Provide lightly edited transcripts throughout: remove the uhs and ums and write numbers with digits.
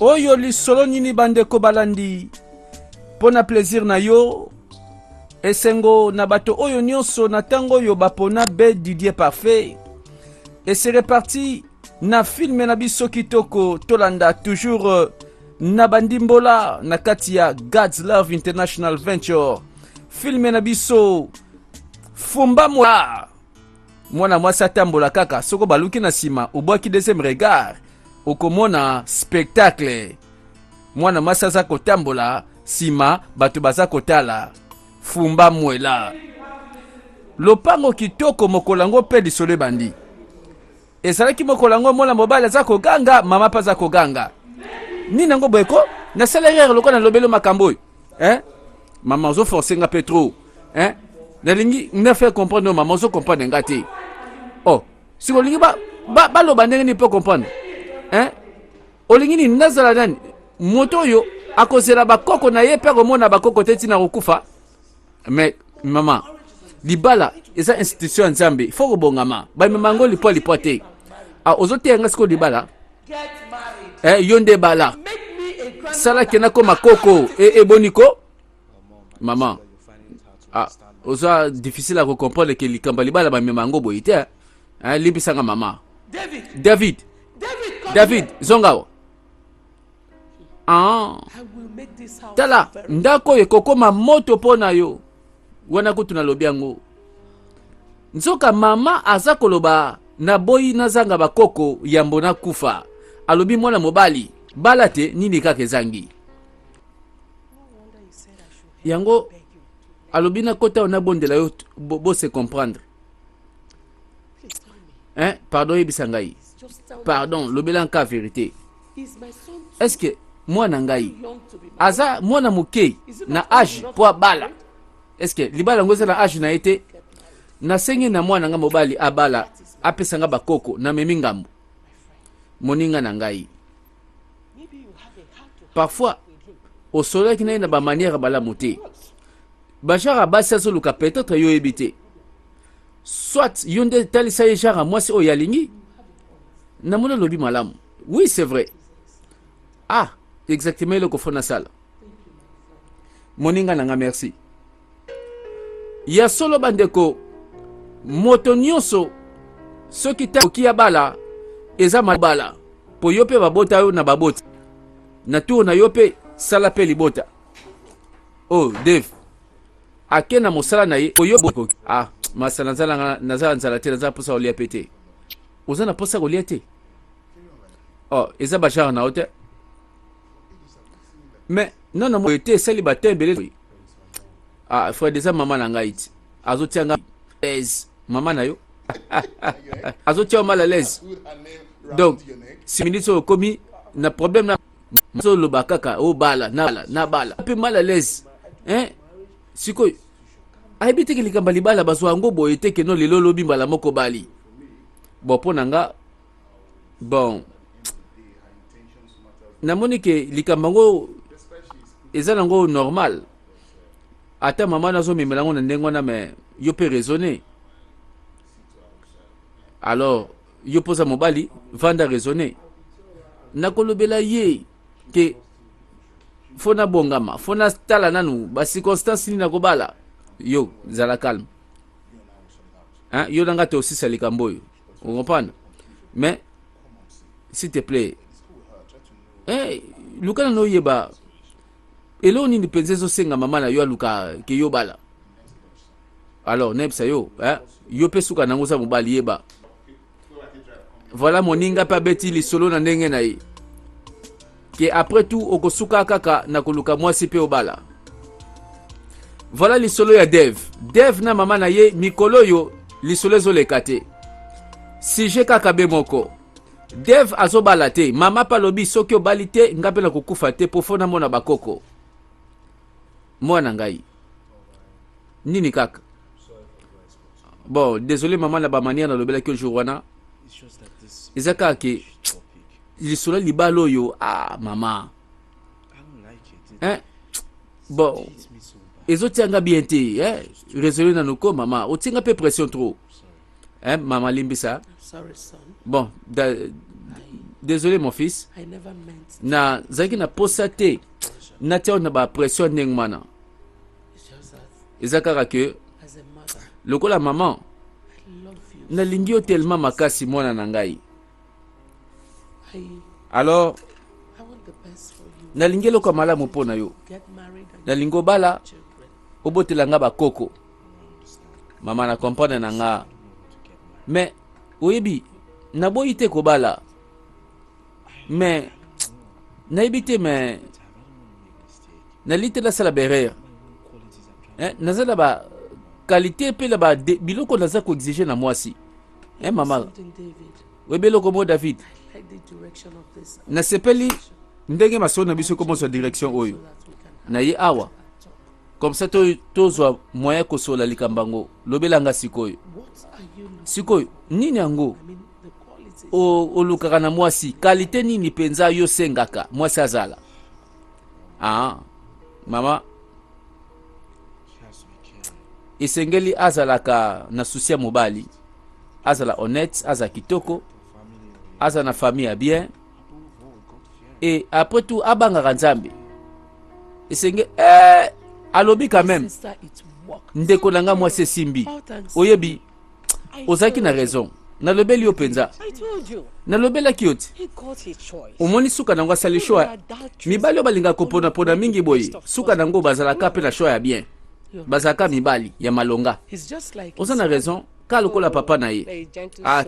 Oyo lisolo nini bandeko balandi. Pona plaisir na yo. Esengo na bato oyo nyonso na tango yo bapona be Didier Parfait. Et c'est reparti na film na biso kitoko tolanda toujours na bandimbola na katia God's Love International Venture. Film na biso Fumba Mwa. Mwana mwasi atambola kaka soko baluki na sima ubwaki deuxième regard okomona spectacle. Mwana mwasi aza kotambola sima bato baza kotala. Fumba Mwela. Lopango kitoko mokolango pe lisolo bandi. Ezalaki mokolango mwana mobali aza koganga mama pa aza koganga. Nini nango boyeko na salaire lokola lobelo makambo. Maman zo forcer nga pe trop. Nalingi na faire comprendre maman zo comprendre ngati. Oh, si olingi ba loba ndenge ni peut comprendre. Olingi ni nazala nani moto yo akozela bakoko na ye pe komona bakoko teti na kokufa. Mais maman libala eza institution nzambe faut kobongama ba mamango lipo lipote ozote nga siko libala yonde bala sala kena ko makoko boniko maman oza difficile à comprendre que likamba libala ba mamango boyite libisanga maman David zongawo tala ndako ekokoma moto pona yo wana kutuna lobiango nzoka mama aza koloba na boyi nazanga bakoko yambo na kufa alobi mwana mobali balate nini kaka ezangi yango alobi na kota ona bondela yo bo se comprendre pardon yebisangai pardon lobela nka vérité est-ce que mwana ngai aza mwana muke na âge po bala. Est-ce que libala ngoza na âge na été na sengi na mwana nga mobali abala apesanga bakoko na memi ngambo moninga na ngai parfois au soleil qui na ba manière bala muté bajara basa soluka peut-être yo ebité soit yonde talisa ye jara moi c'est oyalingi na mona lobi malamu oui c'est vrai exactement le kofona sala moninga na nga merci ya solo bandeko moto nyonso soki ta okia bala eza mabala po yope babota yo na babota na tour na yope sala pe libota Dave akena mosala na ye oyo masala nazala nzala te nazala posa olia pete ozana posa olia te eza bajara na ote mais non mo ete célibataire belé frère déjà maman na ngai ti azotia nga l'aise maman na yo azotia mal à l'aise donc si minutes au commis na problème na so lo bakaka bala na bala pe mal à l'aise siko ayebite ke likamba libala bazwa ngo boye te ke no lelo lobi mbala moko bali bon pona nga bon namoni ke likamba ngo eza nango normal ata maman nazo memelango na ndengo na mais yo peut raisonner alors yo posa mobali vanda raisonner nakolobela ye ke fona bongama fona tala nanu ba circonstance ni nakobala yo zala calme yo nanga te aussi salikambo yo on comprend mais s'il te plaît lukana no yeba elo nini penze zo senga mama na yo aluka ke yo bala alors nebsa yo yo pe suka nango za mobali yeba voilà moninga pa beti li solo na ndenge na ye ke après tout okosuka kaka na koluka mwasi pe obala voilà li solo ya Dev na mama na ye mikolo yo li solo zo lekate si je kaka be moko Dev azobala te mama pa lobi soki obali te ngape na kokufa te po fona mona bakoko mwana ngai nini kaka bon désolé maman na ba manière na lobela ke jour wana ezaka ke lisolo libalo yo mama bon ezotianga bien te résolu na noko mama otinga pe pression trop maman limbisa bon désolé mon fils. Na zaki na posate na tia na ba pression ndenge mana. Ezakara que lokola maman na lingi yo tellement makasi mwana na ngai. Alors na lingi loko malamu pona yo. Na lingo bala obotela nga ba koko. Maman na comprendre na nga. Mais oyebi na boyi te ko bala. Mais nayebi te mais na lite la sala berere. Nazala ba qualité pe la ba biloko naza ko exiger na mwasi. Maman. Webe loko mo David. Na sepeli ndenge maso na biso komo sa direction oyo. Na ye awa. Comme ça tozwa moyen ko sola likambango. Lobelanga sikoyo. Sikoyo nini yango? O lukaka na mwasi qualité nini penza yo sengaka mwasi azala. Mama isengeli azalaka na susi ya mobali, azala honnête, aza kitoko, aza na famille bien, et après tout abanga nzambe isenge alobi quand même ndeko nanga mwasi simbi oyebi ozaki na raison na lobeli yo penza na lobela kioti omoni suka nango asali choix mibali yo balinga kopona pona mingi boye suka nango bazalaka pe na choix ya bien bazalaka mibali ya malonga oza na raison ka lokola papa na ye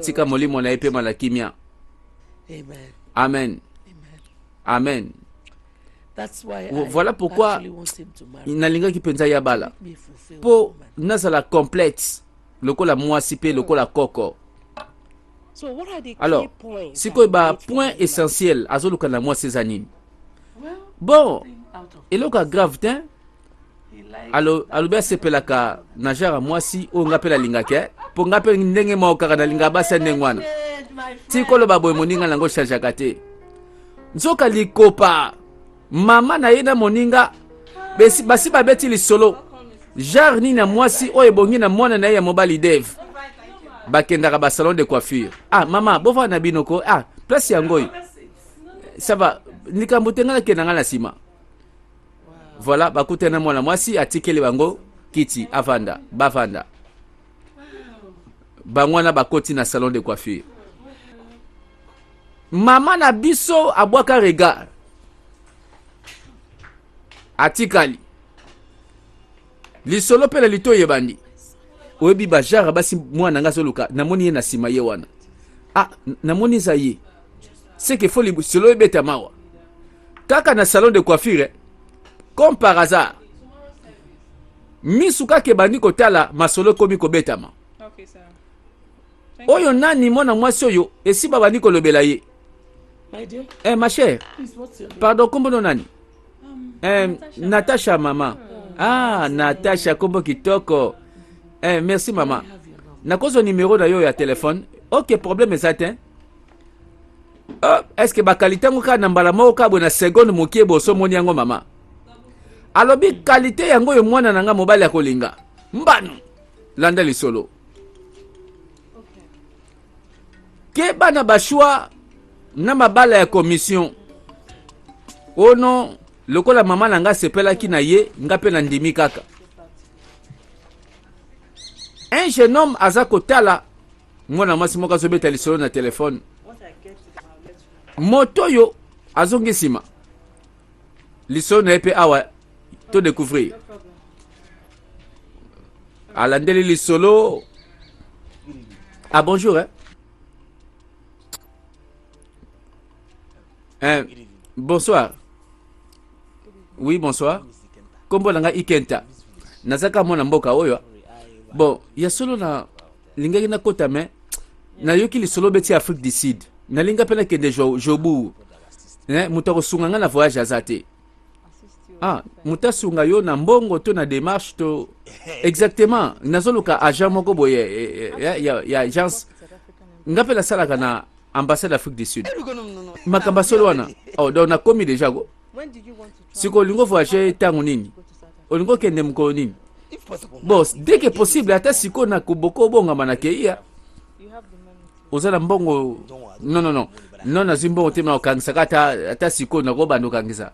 tika molimo na ye pe mala kimia. Amen. Amen. Voilà pourquoi nalingaki penza ya bala po nazala complète lokola mwasi pe lokola koko. Alors, c'est quoi le point essentiel à ce que moi ces années. Bon, et le cas grave tiens. Alors bien c'est pela ka najara moi si on appelle la lingake pour ngape ndenge mo ka na linga ba sendengwana. Ti ko lo babo moninga lango shajakate. Nzoka likopa mama na yena moninga basi babeti li solo. Jar ni na moi si o ebongi na mwana na ya mobile dev. Bakendaka ba salon de coiffure. Maman, bova na binoko. Place yangoy. Ça va. Nikambutenga na kenanga na sima. Voilà, bakutena mwana mwasi atikeli bango kiti avanda, bavanda. Bangwana bakoti na salon de coiffure. Maman na biso abwaka regard. Atikali. Lisolo pe na lito yebandi. Oyebi bajara basi mwana nga soluka namoni ye na sima ye wana. Namoni za ye. C'est que faut li solo ebeta mawa. Kaka na salon de coiffure comme par hasard. Misuka ke bandi kotala masolo komi ko betama. Okay sir. Oyo nani mona mwasi oyo esi babandi ko lobela ye. My dear. Ma chère. Pardon kombo nani? Natasha mama. Natasha kombo kitoko. Merci maman. Na cause numéro d'ailleurs ya téléphone. OK, problème exact. Est-ce que ba qualité ngoka na mbala mo ka bona seconde mokie boso moni yango mama. Alobi qualité yango yo mwana nanga mobali ya kolinga. Mbanu. Landa li solo. OK. Ke bana bashwa na mabala ya commission. Oh non, lokola mama nanga sepela ki na ye ngape na ndimi kaka. Un jeune homme aza kotala mwana mwasi moka zobeta lisolo na telefone. Moto yo azongi sima. Lisolo na epe awa to découvrir. Alandeli lisolo. Bonjour bonsoir. Oui, bonsoir. Kombo nanga Ikenta. Nazaka mwana mboka oyo. Bon, ya solo na lingaki na kota me na yoki li solo beti Afrique du Sud. Na linga pena kende jobu. Muta kosunga nga na voyage azate. Muta sunga yo na mbongo to na démarche to exactement nazoluka agent moko boye ya agence ngapela salaka na ambassade d'Afrique du Sud. Makamba solo wana. Donc na komi déjà go. Siko lingo voyage tangu nini? Olingo kende mko nini? Bon, dès que possible, ata siko na kuboko bonga manake iya. Ozala mbongo. Non. non nazimbo otema okangisa kata ata siko na roba ndo kangisa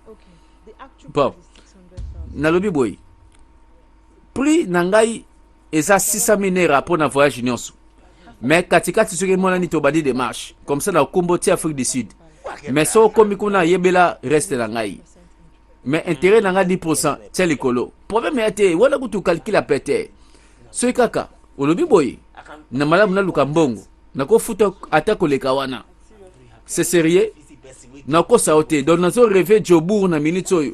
bon nalobi boy prix nangai eza 600 naira pour na voyage nyonso mais katikati soki monani tobadi démarche comme ça na kombo ti Afrique du Sud mais so komi kuna yebela reste na ngai mais intérêt nanga 10% tia likolo problème ya te wala kutu calcule pete soki kaka olobi boy na malamu na luka mbongo nakofuta ata koleka wana c'est sérieux nakosa ote donc nazo rêver Jobour na minute oyo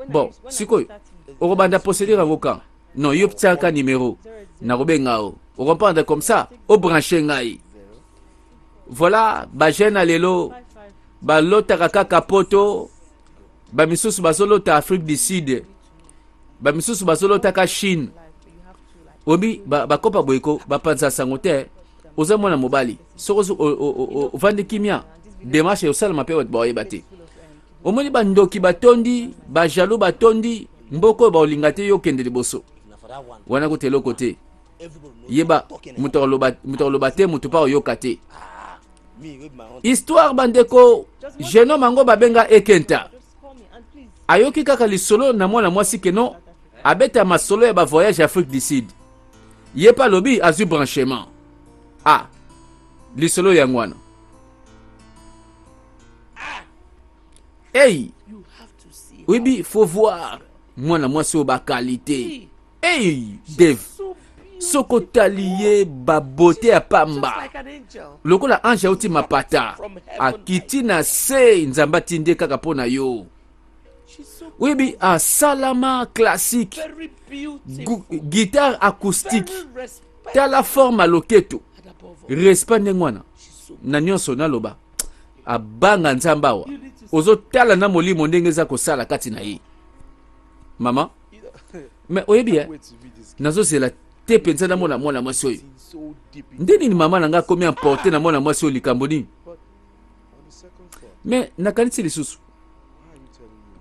bon sikoyo okobanda posséder yango kan non yo ptiaka numéro nakobenga o comprendre comme ça au brancher ngai voilà ba jeune alelo ba lotaka kaka poto ba misusu bazolota Afrique du Sud ba misusu bazolota ka Chine obi ba kopa boyeko ba panza sangote oza mwana mobali sokozo vande kimia démarche yo sala mape ba yebate omoni ba ndoki batondi ba jalo batondi mboko ba olingate yo kende liboso wana ko telo côté yeba mutoloba te mutupa yoka te histoire bandeko jeune mango babenga ekenta ayoki kaka lisolo na mwana mwasi keno abeta masolo ya ba voyage Afrique du Sud yepa lobi azu branchement lisolo ya ngwana hey oui faut voir mwana mwasi o ba qualité hey Dev soko taliye ba beauté ya pamba lokola ange auti mapata akiti na se nzamba tinde kaka pona yo oui salama classique guitare acoustique tala forme loketo respect ngwana na nyonso naloba abanga nzamba wa ozo tala na molimo ndenge za kosala kati na ye mama mais oyebi nazo zela te penza na mwana mwasi oyo ndeni ni mama nanga komi emporté na mwana mwasi oyo likambo nini mais nakanisi lisusu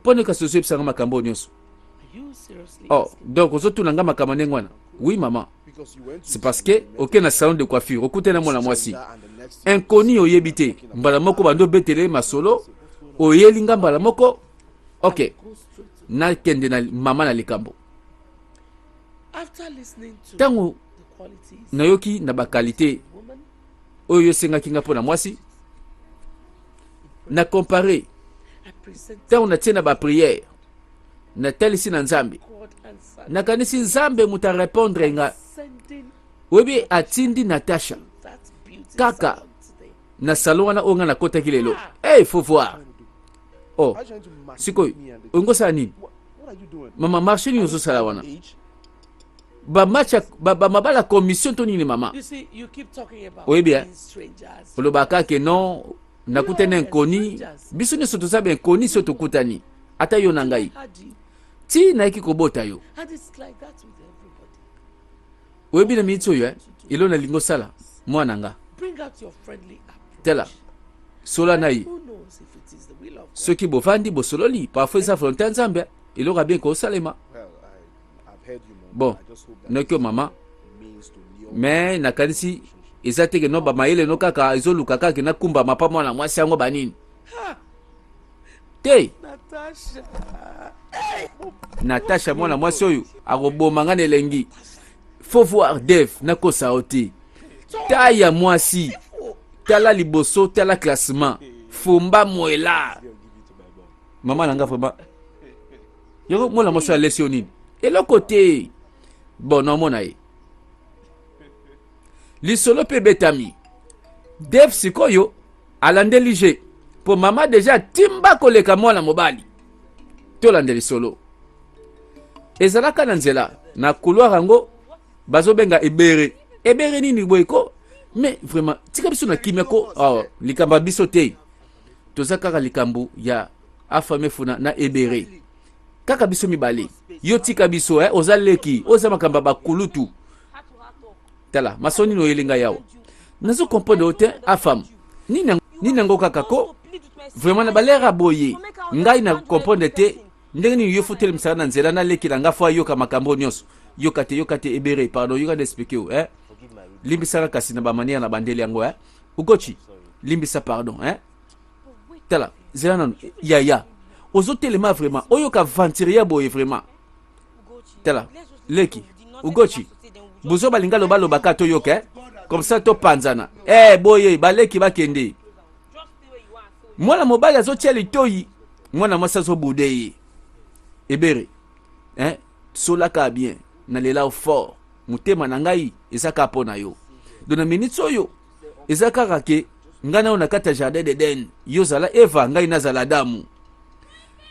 pone ka soso epsanga makambo nyonso donc ozotuna nga makambo ndenge wana oui maman c'est parce que aucun na salon de coiffure okute na mwana mwasi inconnu oyebi te mbala moko bando betele masolo oyelinga mbala moko ok na kende na mama na likambo tango nayoki na bakalite oyo sengaki nga pona mwasi na comparer tango na tia na ba prière na talisi na nzambe na kanisi nzambe muta répondre nga webi atindi Natasha kaka na salon wana onga na kota kilelo faut voir sikoyo ongo sa nini mama marché ni ozo sala wana ba matcha ba mabala commission to nini mama oyebi olobaka ke non nakutana nkoni biso nyonso tozabe nkoni so tokutani ata yo na ngai ti naiki kobota yo oyebi na miniti oyo ilo na lingo sala mwana nga tela sola na ye soki bovandi bosololi parfois eza volonté ya nzambe iloka bien kosalema bon noki o mama mais nakanisi eza teke no bamayele no kaka ezoluka kaka nakumbama pa mwana mwasi yango banini te Natasha mwana mwasi oyo akoboma nga na elengi faut voir Dev nakosa o te taya mwasi tala liboso tala classement fumba moela mama nanga vraiment yoko mwana mwasi alesi yo nini eloko te bon nomona ye lisolo pe betami Dev sikoyo alandeli je po mama deja timba koleka mwana mobali tolande lisolo ezalaka na nzela na couloir yango bazobenga ebere nini boyeko mais vraiment tika biso na kimia ko likamba biso te toza kaka likambo ya afame funa na ebere kaka biso mibale yo tika biso oza leki oza makamba bakulutu tala masoni no yelinga yawo nazo comprendre ote afam ni nango kaka ko vraiment na balera boye ngai na comprendre te ndenge ni yo fotel msana na nzela na leki na nga fwa yoka makambo nyonso yokate ebere pardon yoka d'expliquer limbisaka kasi na ba manière na bandeli yango ugochi limbisa pardon hein tala zela non yaya ozotelema vraiment oyo ka venturier boye vraiment tala leki ugochi buzo balinga loba ka to yoke comme ça to panzana boye baleki bakende mwana mobali azotia litoyi mwana mwasi azobude ye ebere hein solaka bien nalela fort mutema na ngai ezaka pona yo dona minute oyo ezaka kake ngana ona kata jardin d'Eden yo zala Eva ngai nazala Adamu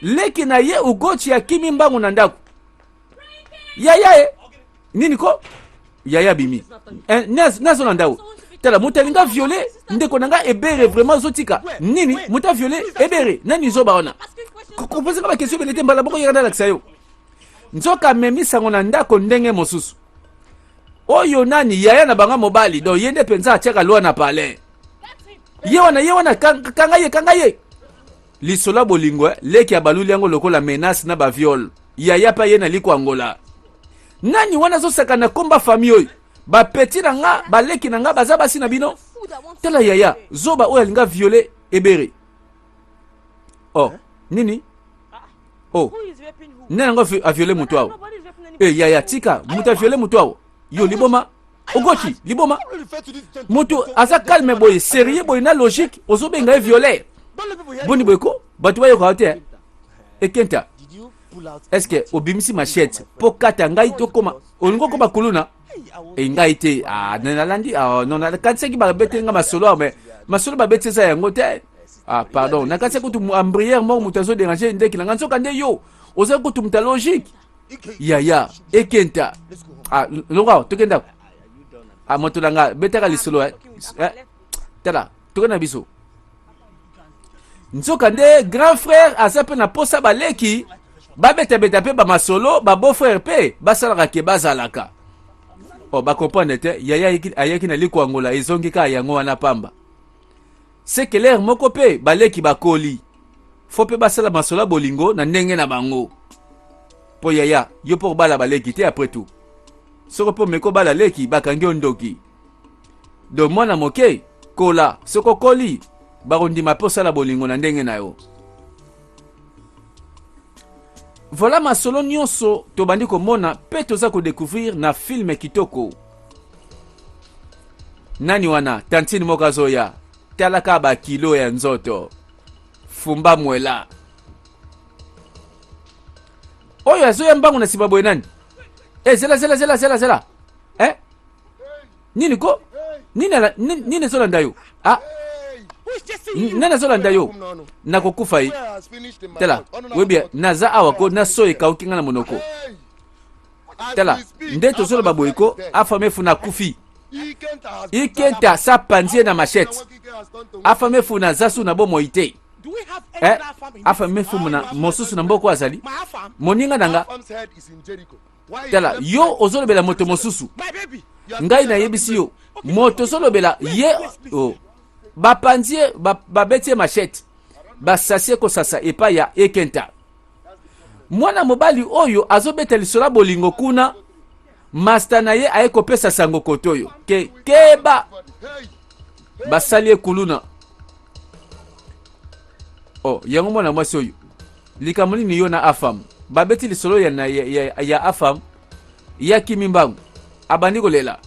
leki na ye ugochi akimi mbangu na ndako yaya nini ko yaya bimi nazo na ndako tala mutalinga violer ndeko nanga ebere vraiment zotika nini muta violer ebere nani zo baona ko poser ba question belete mbala boko yanga la ksayo nzoka memi sango na ndako ndenge mosusu oyo nani yaya na banga mobali do yende penza achaka lwa na pale yewana kanga ye lisola bolingwe leki ya baluli yango lokola menace na ba viol yaya pa ye na liko angola nani wana zo saka na komba famille oyo ba petit na nga ba leki na nga baza basi na bino tela yaya zoba oyo alinga violer ebere nini nani ngo a violer mutu awo yaya tika mutu a violer mutu awo yo liboma ogochi liboma mutu asa calme boye sérieux boye na logique ozobenga e violer boni boyko batu bayo kaote ekenta est-ce que obimisi machette po kata ngai to koma olingo ko bakuluna ngai te nalandi non na kanse ki ba bete nga masolo mais masolo ba bete sa yango te pardon na kanse ko tu embrière mo mutazo déranger ndeki na nganzo kande yo oza ko tu mta logique yaya ekenta longa tokenda moto langa beta ka lisolo tala tokena biso nzoka nde grand frère asape na posa baleki babeta pe ba masolo ba beau frère pe basalaka ke bazalaka ba comprendre te yaya ayaki na liko angola ezongi ka yango wana pamba c'est que l'air moko pe baleki bakoli faut pe basala masolo bolingo na ndenge na bango po yaya yo pour bala baleki te après tout soko po meko bala leki bakangi ondoki do mwana moke kola soko koli barondima posala bolingo na ndenge na yo. Voilà masolo nyonso tobandi komona pe toza ko découvrir na film kitoko. Nani wana tantini mokazoya talaka ba kilo ya nzoto fumba mwela oyo azoya mbangu na sibabu nani zela nini ko nini zola ndayo nana zola ndayo nakokufa yi tela webia naza awa ko na soye kaukinga na monoko tela ndeto zola baboyiko afamefu na kufi ikenta sa panzie na machette afamefu na zasu na bomo ite afamefu na mosusu na mboko azali moninga nanga tela yo ozolobela moto mosusu ngai na yebisi yo moto solobela ye bapanzie babetie machette basasie kosasa epa ya ekenta mwana mobali oyo azobeta lisola bolingo kuna master na ye aye kopesa sango kotoyo keba basali ekuluna yango mwana mwasi oyo likamoni ni yo na afam babeti lisolo ya afam ya kimimbangu abandi kolela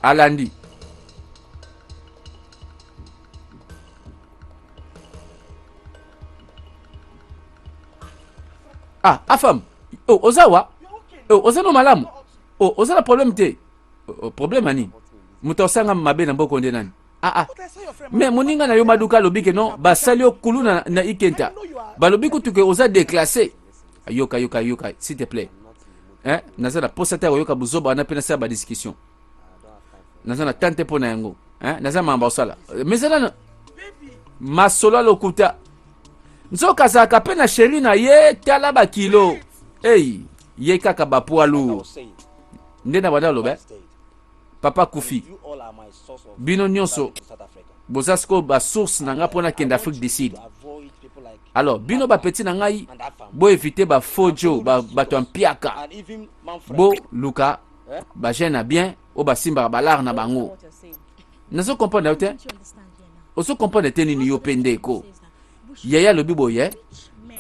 alandi afam ozawa oza no malamu oza na problème te problème ani muta osanga mabe na mboko nde nani mais moninga na yo maduka lobike non basali okulu na ikenta balobi kutuke oza déclassé yoka s'il te plaît naza na posa te yoka buzoba na pena sa ba discussion naza na tante pona yango naza mamba osala mais zala masolo lokuta nzoka zaka pe na chéri na ye tala ba kilo ye kaka ba poilu nde na bana lobe papa kufi bino nyonso bozasko ba source nanga pona kenda Afrique du Sud Alors bino ba petit na ngai bo éviter ba fojo ba to mpiaka bo luka ba gêne bien o ba simba balar na bango nazo comprendre te oso comprendre te nini yo pende ko yaya lobi boye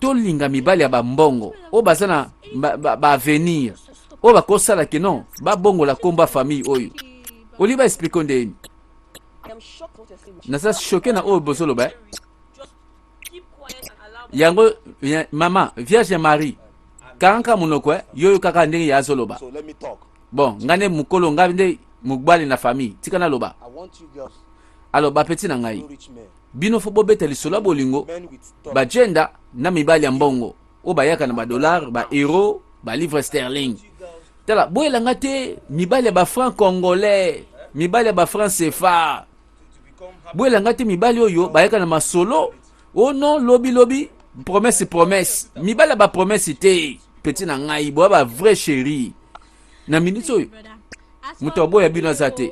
to linga mibali ya ba mbongo o bazana ba avenir o ba kosala ke non ba bongo la komba famille oyo oli ba expliquer ndeni nasa choqué na o bozolo ba yango mama Vierge Marie kanka munoko yoyo kaka ndenge ya zoloba bon ngane mukolo ngande mugbali na famille tikana loba alors ba petit na ngai bino fo bobeta lisolo bolingo ba gender na mibali ya mbongo o bayaka na ba dollar ba euro ba livre sterling tala boyela ngate mibali ba franc congolais mibali ba franc CFA boyela ngate mibali oyo bayaka na masolo oh non lobi promesse mibali ba promesse te petit na ngai bo ba vrai chéri na minute oyo muto boya bino zate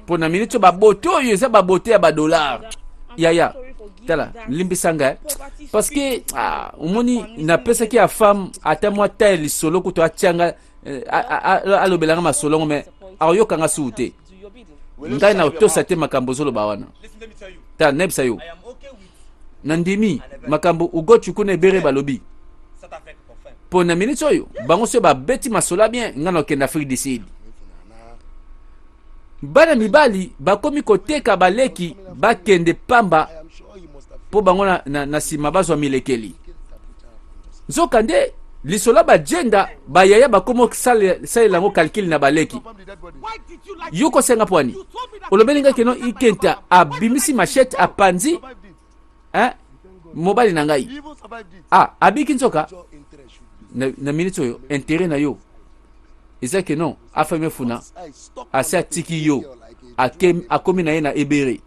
pour na minute ba boto oyo za ba bote ya ba dollar yaya tala limbisanga parce que umoni na pesa ki a femme ata moi tel solo ko to atianga alobelanga masolo mais ayo kanga suute ngai na otosa te makambo zolo ba wana ta nebsa yo nandimi makambo ugochu kuna ebere balobi pour na minute oyo bango se ba beti masola bien ngana ke na Afrique du Sud bana mibali bakomi koteka baleki bakende pamba po bango na sima bazwa milekeli nzoka nde lisola ba gender bayaya bakomo salela ngo calcul na baleki yuko senga pwani olobelinga keno ikenta abimisi machette apanzi mobali na ngai abiki nzoka na minute oyo intérêt na yo ezake non afame funa asa tiki yo akomi na ye na ebere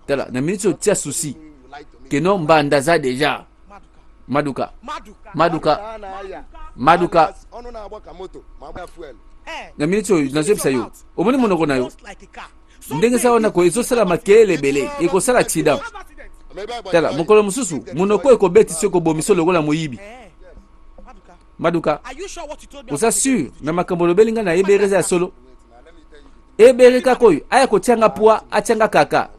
tala na minute oyo tia souci ke non mbanda za deja maduka na minute oyo nazobisa yo omoni monoko na yo ndenge sa wana ko ezosala makele ebele ekosala accident tala mokolo mosusu monoko ekobeti soko bomiso lokola moyibi maduka oza sûr na makambo lobelinga na ebere za solo ebere kakoyo aya kotianga poa atianga kaka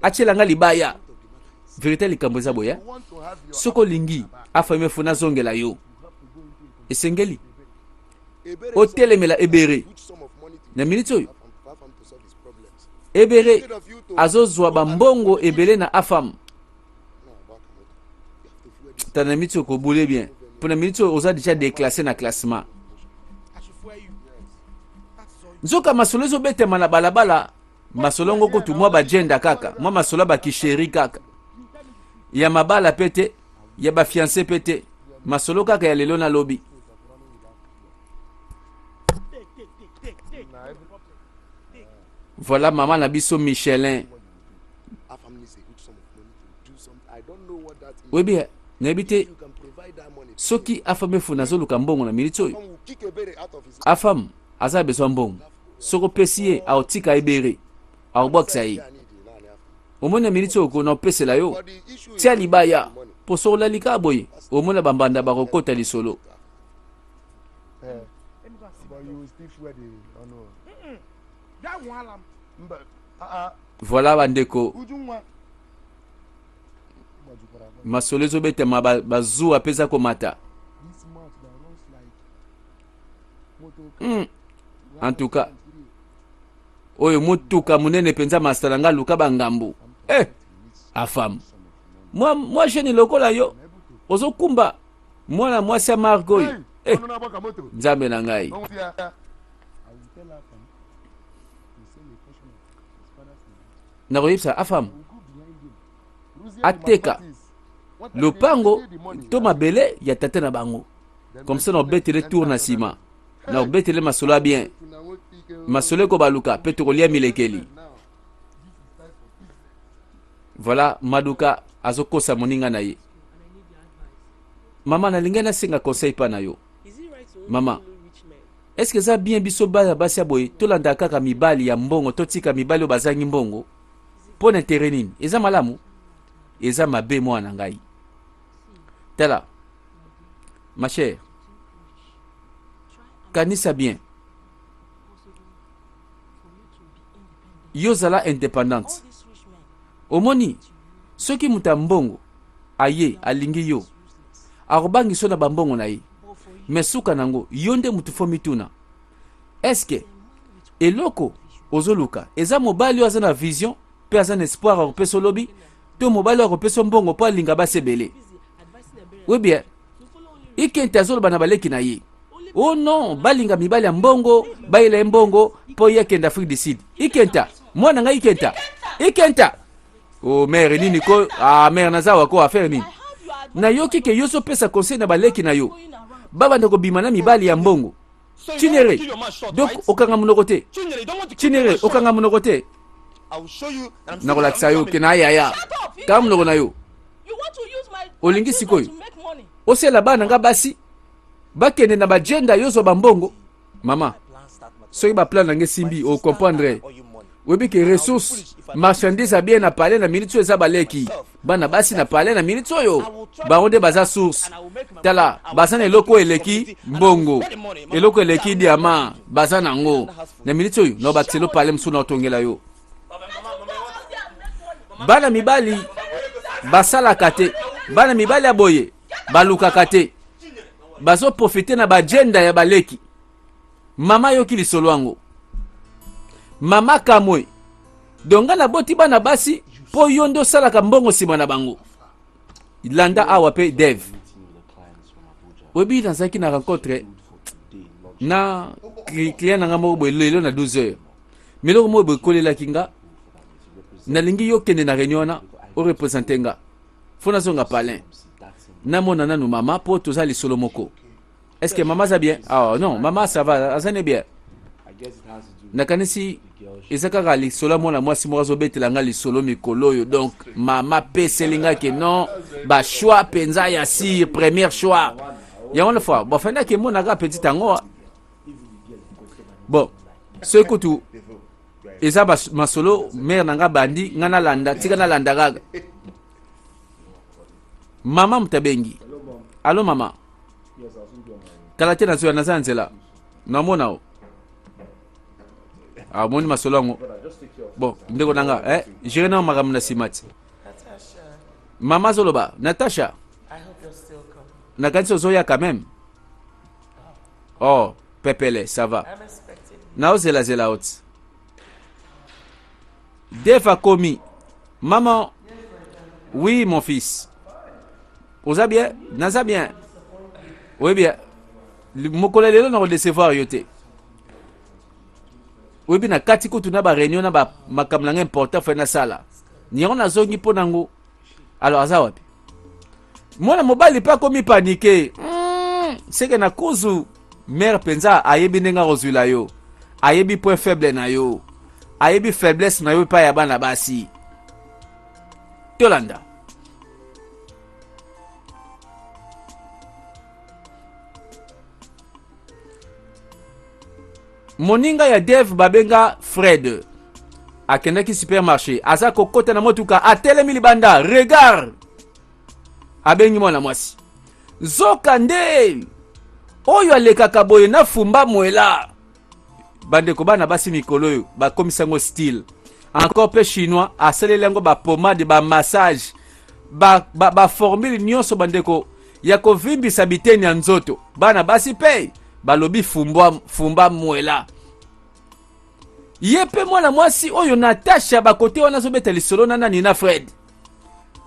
atielanga libaya vérité likambo eza boya soko lingi afame funa zongela yo esengeli otelemela ebere na minute oyo ebere azozwa bambongo ebele na afam tana minute ko boule bien pour la minute oza déjà déclassé na classement nzoka masolo ezobetema na balabala masolo ngo kutu mwa ba gender kaka mwa masolo ba kisheri kaka ya mabala pete ya ba fiancé pete masolo kaka ya lelo na lobi voilà maman na biso Michelin oui bien n'habite soki afame funa zoluka mbongo na minute oyo afam aza besoin mbongo soko pesie aotika ebere aoboksa ye omona minute oyo na opesela yo tia libaya po sokola lika boye omona bambanda bakokota lisolo voilà bandeko masolo ezobetema bazu apesa komata en tout cas oyo motuka munene penza masala nga luka bangambu afam moi jeune lokola yo ozokumba mwana mwasi ya margo oyo nzambe na ngai nakoyebisa afam ateka lopango to mabele ya tata na bango comme ça na obetele tour na sima na obetele masolo bien masolo ko baluka pe to kolia milekeli voilà maduka azokosa moninga na ye mama na linga na singa conseil pa na yo mama est-ce que ça bien biso ba basi boy to landa kaka mibali ya mbongo to tika mibali bazangi mbongo pona intérêt nini eza malamu eza mabe mwana ngai Tala. Ma chère. Kanisa bien. Yozala indépendante. Omoni. Ceux qui mutambongo. Aye, alingi yo. Arobangi so na bambongo na ye. Mais suka nango, yonde mutufomi tuna. Est-ce que eloko ozoluka eza mobali aza na vision pe aza na espoir akope so lobi to mobali akope so mbongo po alinga basebele? Oui bien. Ikente azoloba na baleki na ye. Oh non, balinga mibali ya mbongo, bayela mbongo po yekenda Afrique du Sud. Ikenta, mwana nga ikenta. Ikenta. Oh mère nini ko mère nazawa ko affaire nini? Na yoki ke yoso pesa conseil na baleki na yo. Baba ndako bimana mibali ya mbongo. Chinere. Donc okanga munoko te. Chinere okanga munoko te. Nakolakisa yo ke na ya. Kama munoko na yo. Olingi sikoyo. Osela bana nga basi. Bakende na bagenda yoso bambongo. Mama. Soki ba plan nange simbi o comprendre. Webi ke ressources marchandises a bien na parler na minute eza baleki. Bana basi na parler na minute oyo. Baronde baza source. Tala, baza na eloko eleki mbongo. Eloko eleki diamant, baza nango. Na minute oyo, no bakselo parler msuna otongela yo. Bana mibali basala kate. Bana mibali aboye baluka kate. Bazo profiter na bagenda ya baleki. Mama yoki lisolo yango. Mama kamwe. Donga na boti bana basi po yondo sala ka mbongo sima na bango. Landa awa pe dev. Obi dans zaki na rencontre na client nga mo bo lelo na 12h. Melo mo bo kolela kinga. Na lingi yo kende na réunion na o représenter nga. Fona zonga palin. Na mona nanu mama po toza lisolo moko. Est-ce que maman ça bien? Ah non, maman ça va, azane bien. Nakanisi ezaka gali solo mona mwasi mwazo betelanga lisolo mikolo yo. Donc mama peselinga ke non ba choix penza ya si premier choix. Ya on le fois. Bon fenda ke mona ga petit tango. Bon, ce que tu eza ba masolo mère nanga bandi ngana landa tika na landa gaga. Mama mtabengi. Allo mama. Kalate na zuwa nazanzela. Namona o. Moni masolongo. Bon, ndeko nanga, jere na magam na simati. Natasha. Mama Zoloba, Natasha. I hope you'll still come. Nakanso Zoya quand même. Oh, Pepele, ça va. I'm expecting. Nao zela zela out. Deva komi. Maman. Oui, mon fils. Oza bien? Naza bien? Oui, bien. Mokole lelo na redecevoir yote. Oui, bien, na kati kutu na ba réunion na ba makamlanga important fa na sala. Ni on a zongi po nango. Alors aza wapi? Mwana mobali pa komi paniquer. C'est que na kuzu mère penza ayebi ndenga rozula yo. Ayebi point faible na yo. Ayebi faiblesse na yo pa ya bana basi. Yolanda. Moninga ya Dev babenga Fred. Akendaki supermarché. Aza kokota na motuka atelemi libanda. Regarde. Abengi mwana mwasi. Zoka nde. Oyo alekaka boye na fumba mwela. Bandeko bana basi mikolo yo. Ba komisango style. Encore pe chinois. Asaleli yango ba pomade ba massage. Ba formule nyonso bandeko. Yako vimbisa biteni ya nzoto. Bana basi pe. Balobi fumba mwela. Yepe mwana mwasi oyo Natasha bakote wana zobeta lisolo nana nina Fred.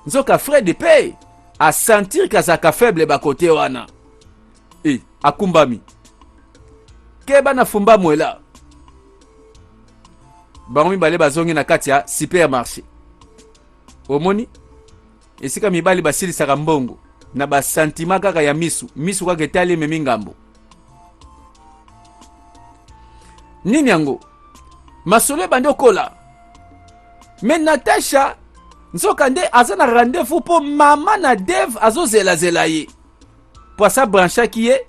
Nzoka Fred pe a sentir kazaka faible bakote wana. Akumbami. Keba na fumba mwela. Bango mibale bazongi na kati ya supermarché. Omoni? Esika mibali basili saka mbongo. Na ba sentiment kaka ya misu. Misu kaka etali memi ngambo. Nini yango? Masolo bande kola. Mais Natasha nzoka nde azana rendez-vous po mama na Dev azozela zela ye. Po sa brancha kiye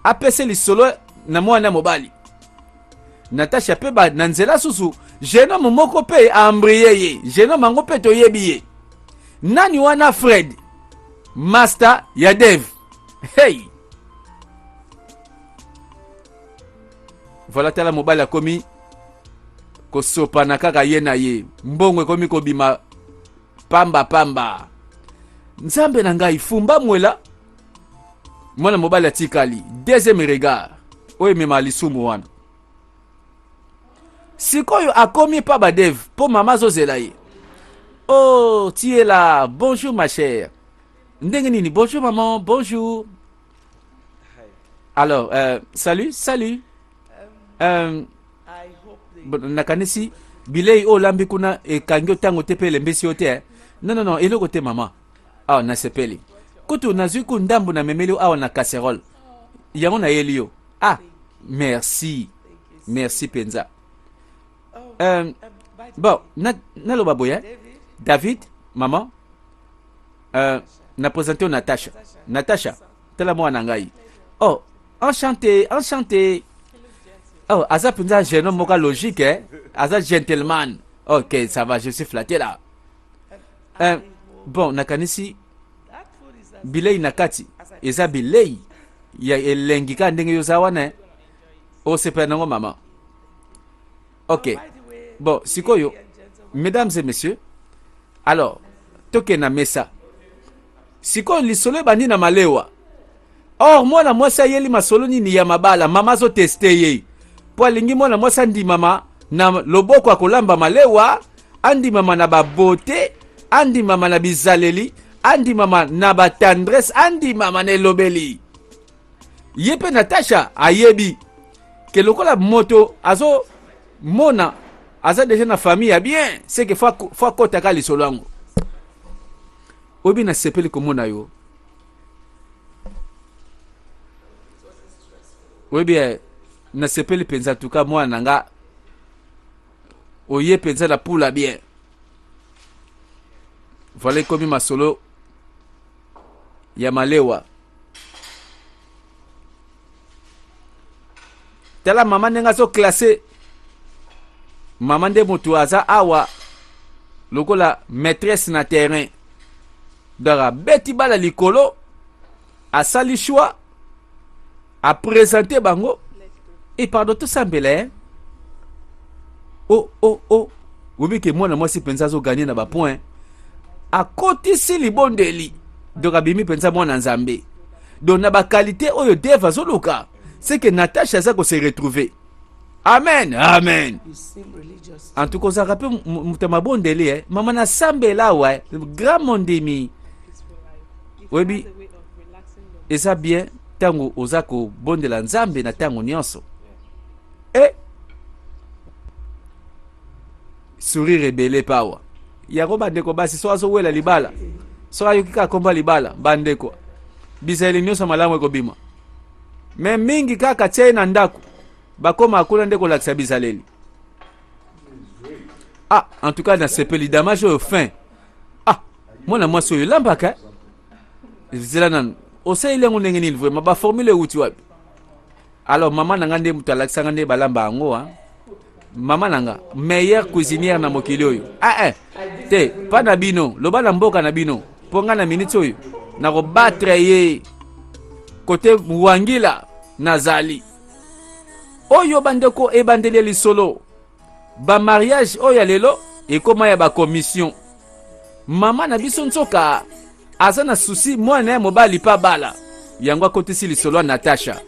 apese lisolo na mwana mobali. Natasha pe ba nanzela susu jeno momoko pe ambriye ye. Jeno mango pe toyebi ye. Nani wana Fred? master ya Dev. Hey. Voilà tala mobile akomi kosopa na kaka ye na ye. Mbongo ekomi kobima pamba pamba. Nzambe na ngai fumba mwela. Mwana mobile atikali. Deuxième regard. Oye mema lisumu wana. Sikoyo akomi pa ba Dev po mama zozela ye. Oh, tu es là. Bonjour ma chère. Ndenge nini? Bonjour maman. Bonjour. Alors, salut. I hope they Nakanisi bilei o lambi kuna e kangyo tango tepele mbesi yote. Non, eloko te mama. Ah, na sepeli. Kutu nazui ku ndambu na memeli awa na casserole. Yango na yelio. Ah, merci. Merci penza. by the Bon, naloba boya. David, David, maman. Na présenter Natasha. Natasha, tela moi nangai. Oh, enchanté. Oh, Aza penza jeune homme moka logique, hein? Aza gentleman. Ok, ça va, je suis flatté là. Bon, nakanisi that food is as bilei nakati. Eza bilei. Ya elengika ndenge yozawana. O sepe nango mama. Ok. by the way, Bon, sikoyo. and gentlemen, Mesdames et messieurs, alors, toke na mesa. Sikoyo lisolo bandi na malewa. Or, mwana mwasa yeli masolo nini ya mabala, mama zo teste ye. Po alingi mwana mwasa ndi mama na loboko akolamba malewa, andi mama na babote, andi mama na bizaleli, andi mama na batendresse, andi mama na elobeli. Yepe Natasha ayebi ke lokola moto azo mona aza déjà na famille ya bien, c'est que fa kota ka lisolo yango. Obi na sepeli komona yo. Obi na sepeli penza tuka mwana nga. Oye penza la pula bien. Voilà komi masolo ya malewa. Tala mama nenga zo classé. Maman de moto aza awa lokola maîtresse na terrain. Dara beti bala likolo asali choix a présenté bango et pardon tout sambele. Oh. Obi ke mwana mwasi penza zo gagner na ba point. A koti si libondeli. Donc abimi penza mwana nzambe. Donc na ba qualité oyo deva zo luka. C'est que Natasha za ko se retrouver. Amen. you seem religious. En tout cas, ça rappelle mutama bondeli eh. Mama na sambe la ouais, grand mondemi. Peaceful life. It Oui, has bi- a way of relaxing them. Et ça bien tango ozako bondela nzambe na tango nyonso. Eh. Sourire rebelle pawa. Yako bandeko basi so azo wela libala. So ayo kika komba libala bandeko. Bisaeli nyonso malamu ekobima. Me mingi kaka tshei na ndako. Bakoma akuna ndeko lakisa bisaleli. Ah, en tout cas, dans ce pays, dommage au fin. Ah, moi, soy lambaka. Zilanan, ose ile ngunenge ni lvwe, ma formule uti wapi. Alors, maman nanga nde mutu alakisa nde balamba ango, hein. Maman nanga, meilleure cuisinière na mokili oyo. Te, pa na bino, loba na mboka na bino. Ponga na minute oyo, na ko battre ye. Kote Mwangila, nazali. Oyo bandeko e bandeli lisolo. Ba mariage oyo lelo ekoma ya ba commission. Mama na biso nsoka aza na souci mwana ya mobali pa bala. Yango akotisi lisolo Natasha.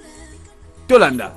Tolanda.